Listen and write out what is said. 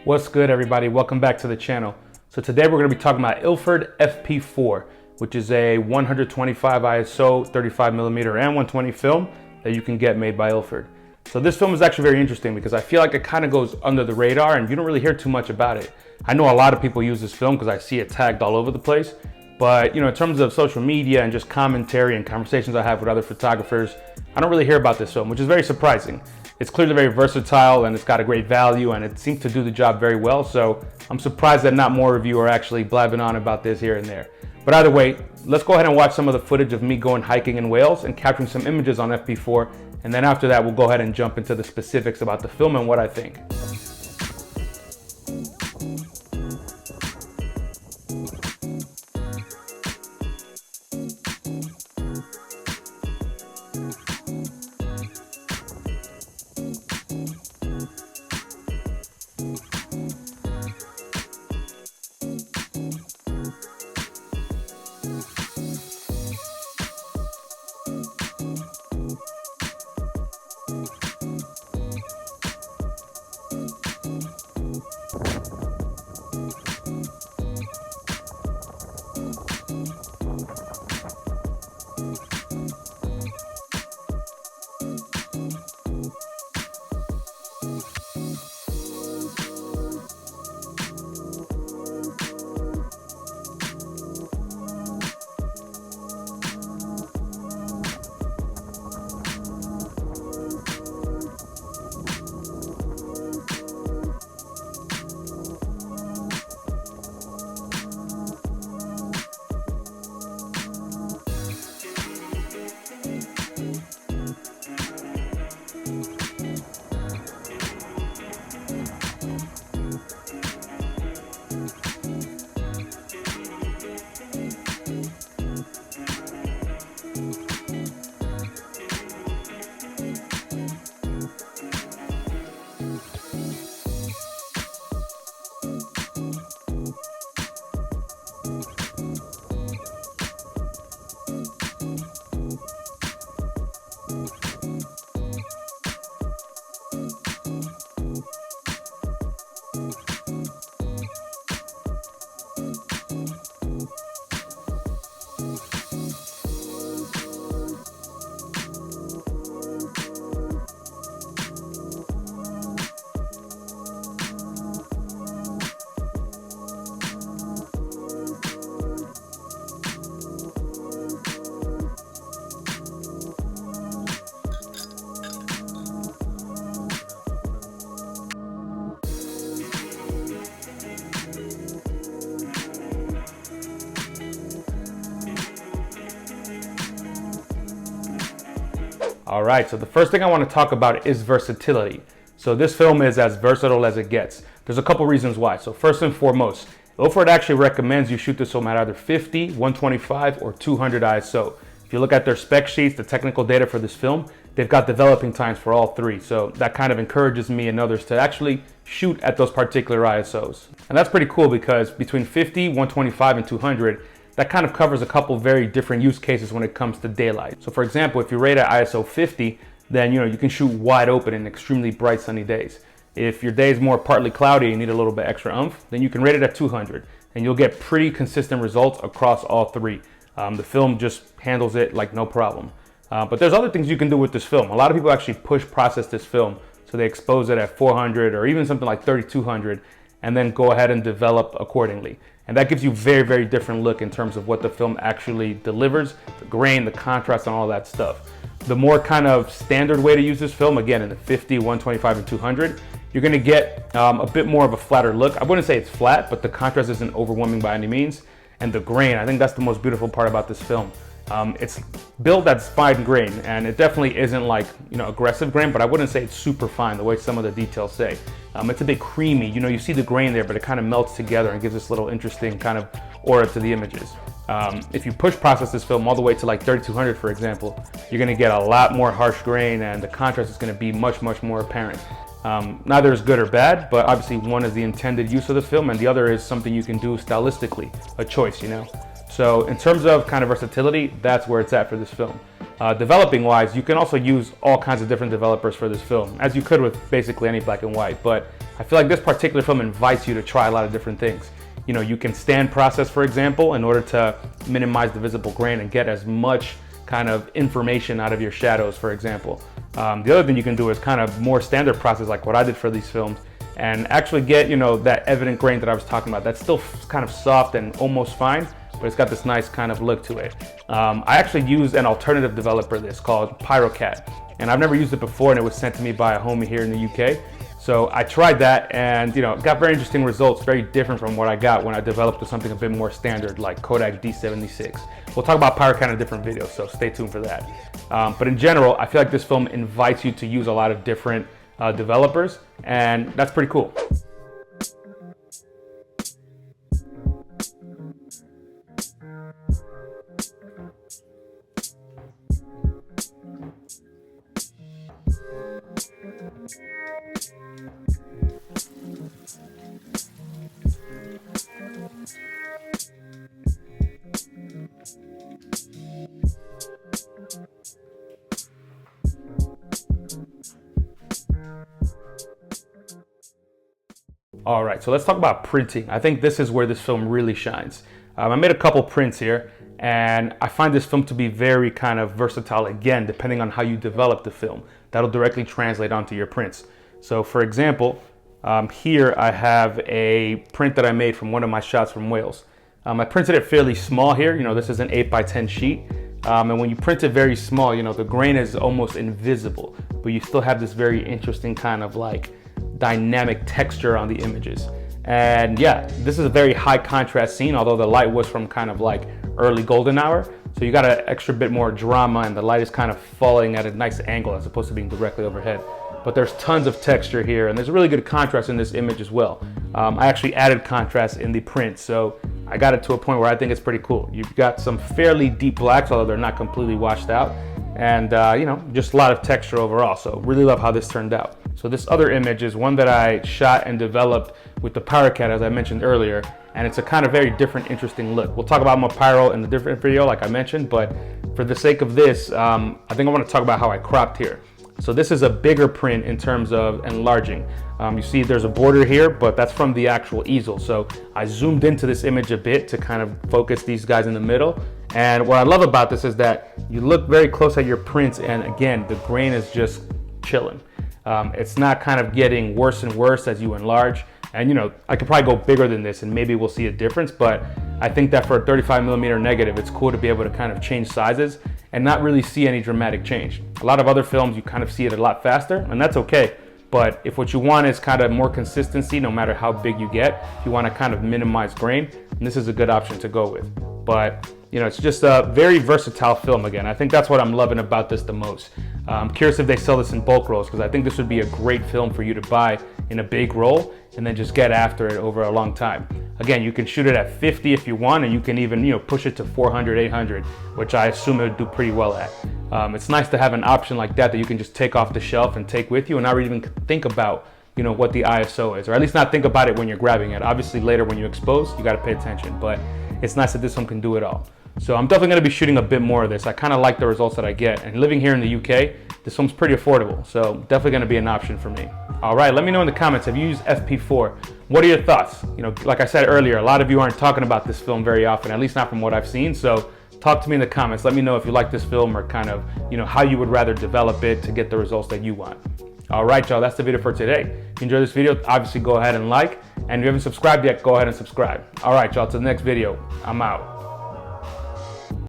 What's good, everybody? Welcome back to the channel. So today we're going to be talking about Ilford FP4, which is a 125 ISO 35mm and 120 film that you can get made by Ilford. So this film is actually very interesting because I feel like it kind of goes under the radar and you don't really hear too much about it. I know a lot of people use this film because I see it tagged all over the place, but in terms of social media and just commentary and conversations I have with other photographers, I don't really hear about this film, which is very surprising. It's clearly very versatile and it's got a great value and it seems to do the job very well. So I'm surprised that not more of you are actually blabbing on about this here and there. But either way, let's go ahead and watch some of the footage of me going hiking in Wales and capturing some images on FP4. And then after that, we'll go ahead and jump into the specifics about the film and what I think. All right, so the first thing I want to talk about is versatility. So this film is as versatile as it gets. There's a couple reasons why. So first and foremost, Ilford actually recommends you shoot this film at either 50, 125, or 200 ISO. If you look at their spec sheets, the technical data for this film, they've got developing times for all three. So that kind of encourages me and others to actually shoot at those particular ISOs. And that's pretty cool because between 50, 125, and 200, that kind of covers a couple very different use cases when it comes to daylight. So for example, if you rate at ISO 50, then you can shoot wide open in extremely bright sunny days. If your day is more partly cloudy and you need a little bit extra oomph, then you can rate it at 200 and you'll get pretty consistent results across all three. The film just handles it like no problem. But there's other things you can do with this film. A lot of people actually push process this film, so they expose it at 400 or even something like 3200 and then go ahead and develop accordingly. And that gives you very, very different look in terms of what the film actually delivers, the grain, the contrast, and all that stuff. The more kind of standard way to use this film, again, in the 50, 125, and 200, you're gonna get a bit more of a flatter look. I wouldn't say it's flat, but the contrast isn't overwhelming by any means. And the grain, I think that's the most beautiful part about this film. It's built that's fine grain, and it definitely isn't like aggressive grain, but I wouldn't say it's super fine the way some of the details say. It's a bit creamy. You see the grain there, but it kind of melts together and gives this little interesting kind of aura to the images. If you push process this film all the way to like 3200, for example, you're going to get a lot more harsh grain, and the contrast is going to be much more apparent. Neither is good or bad, but obviously one is the intended use of the film and the other is something you can do stylistically, a choice, So in terms of kind of versatility, that's where it's at for this film. Developing wise, you can also use all kinds of different developers for this film, as you could with basically any black and white, but I feel like this particular film invites you to try a lot of different things. You know, you can stand process, for example, in order to minimize the visible grain and get as much kind of information out of your shadows, for example. The other thing you can do is kind of more standard process, like what I did for these films, and actually get, you know, that evident grain that I was talking about. That's still kind of soft and almost fine, but it's got this nice kind of look to it. I actually used an alternative developer this called PyroCat, and I've never used it before, and it was sent to me by a homie here in the UK. So I tried that and, you know, got very interesting results, very different from what I got when I developed with something a bit more standard like Kodak D76. We'll talk about PyroCat in a different video, so stay tuned for that. But in general, I feel like this film invites you to use a lot of different developers, and that's pretty cool. All right, so let's talk about printing. I think this is where this film really shines. I made a couple prints here, and I find this film to be very kind of versatile, again, depending on how you develop the film. That'll directly translate onto your prints. So for example, here I have a print that I made from one of my shots from Wales. I printed it fairly small here. You know, this is an 8x10 sheet. And when you print it very small, you know, the grain is almost invisible, but you still have this very interesting kind of like dynamic texture on the images. And yeah, this is a very high contrast scene, although the light was from kind of like early golden hour. So you got an extra bit more drama, and the light is kind of falling at a nice angle as opposed to being directly overhead. But there's tons of texture here, and there's a really good contrast in this image as well. I actually added contrast in the print, so I got it to a point where I think it's pretty cool. You've got some fairly deep blacks, although they're not completely washed out. And you know, just a lot of texture overall. So really love how this turned out. So this other image is one that I shot and developed with the PyroCat, as I mentioned earlier, and it's a kind of very different, interesting look. We'll talk about more pyro in a different video, like I mentioned, but for the sake of this, I think I want to talk about how I cropped here. So this is a bigger print in terms of enlarging. You see there's a border here, but that's from the actual easel. So I zoomed into this image a bit to kind of focus these guys in the middle. And what I love about this is that you look very close at your prints, and again, the grain is just chilling. It's not kind of getting worse and worse as you enlarge. And you know, I could probably go bigger than this and maybe we'll see a difference, but I think that for a 35mm negative, it's cool to be able to kind of change sizes and not really see any dramatic change. A lot of other films, you kind of see it a lot faster, and that's okay. But if what you want is kind of more consistency, no matter how big you get, if you want to kind of minimize grain, this is a good option to go with. But you know, it's just a very versatile film again. I think that's what I'm loving about this the most. I'm curious if they sell this in bulk rolls, because I think this would be a great film for you to buy in a big roll and then just get after it over a long time. Again, you can shoot it at 50 if you want, and you can even, you know, push it to 400, 800, which I assume it would do pretty well at. It's nice to have an option like that that you can just take off the shelf and take with you and not really even think about, you know, what the ISO is, or at least not think about it when you're grabbing it. Obviously later when you expose, you got to pay attention, but it's nice that this one can do it all. So I'm definitely going to be shooting a bit more of this. I kind of like the results that I get, and living here in the UK, this film's pretty affordable, so definitely going to be an option for me. All right, let me know in the comments, have you used FP4? What are your thoughts? You know, like I said earlier, a lot of you aren't talking about this film very often, at least not from what I've seen, so talk to me in the comments. Let me know if you like this film, or kind of, you know, how you would rather develop it to get the results that you want. All right, y'all, that's the video for today. If you enjoyed this video, obviously go ahead and like, and if you haven't subscribed yet, go ahead and subscribe. All right, y'all, to the next video. I'm out.